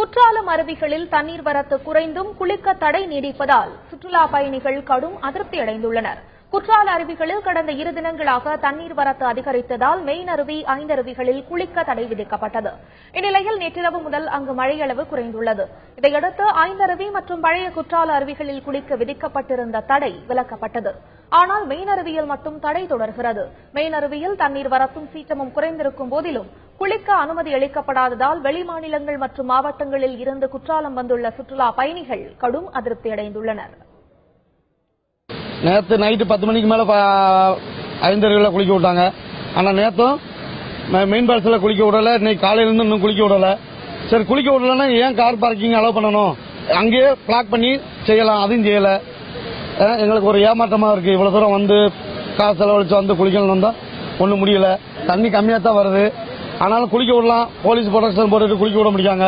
குற்றாலம் அருவிகளில் தண்ணீர் வரத்து குறைந்தும் குளிக்க தடை நீடிப்பதால் சுற்றுலா பயணிகள் கடும் அதிருப்தி அடைந்துள்ளனர். குற்றால அருவிகளில் கடந்த 2 தினங்களாக தண்ணீர் வரத்து அதிகரித்ததால் மெயின் அருவி, ஐந்தருவிகளில் குளிக்க தடை விதிக்கப்பட்டது. இந்நிலையில் நேற்றிரவு முதல் அங்கு மழையளவு குறைந்துள்ளது. இதையடுத்து ஐந்தருவி மற்றும் பழைய குற்றால அருவிகளில் குளிக்க விதிக்கப்பட்டிருந்த தடை விலக்கப்பட்டது. ஆனால் மெயின் அருவியில் மட்டும் தடை தொடர்கிறது. மெயின் அருவியில் தண்ணீர் வரத்தும் சீற்றமும் குறைந்திருக்கும் போதிலும் குளிக்க அனுமதி அளிக்கப்படாததால் வெளிமாநிலங்கள் மற்றும் மாவட்டங்களில் இருந்து குற்றாலம் வந்துள்ள சுற்றுலா பயணிகள் கடும் அதிருப்தி அடைந்துள்ளனர். நேற்று நைட்டு 10 மணிக்கு மேல ஐந்தருவியில் குளிக்க விட்டாங்க. ஆனால் நேற்றும் மெயின் பால்ஸில் குளிக்க விடல. இன்னைக்கு காலையிலேருந்து இன்னும் குளிக்க விடல. சரி, குளிக்க விடலன்னா ஏன் கார் பார்க்கிங் அலோவ் பண்ணணும்? அங்கேயே பிளாக் பண்ணி செய்யலாம், அதையும் செய்யல. எங்களுக்கு ஒரு ஏமாற்றமா இருக்கு. இவ்வளவு தூரம் வந்து காசு செலவழிச்சு வந்து குளிக்கணும் வந்தா ஒன்றும் முடியல. தண்ணி கம்மியாக தான் வருது. ஆனாலும் குளிக்க விடலாம், போலீஸ் ப்ரொடெக்ஷன் போட்டுட்டு குளிக்க விட முடியாங்க.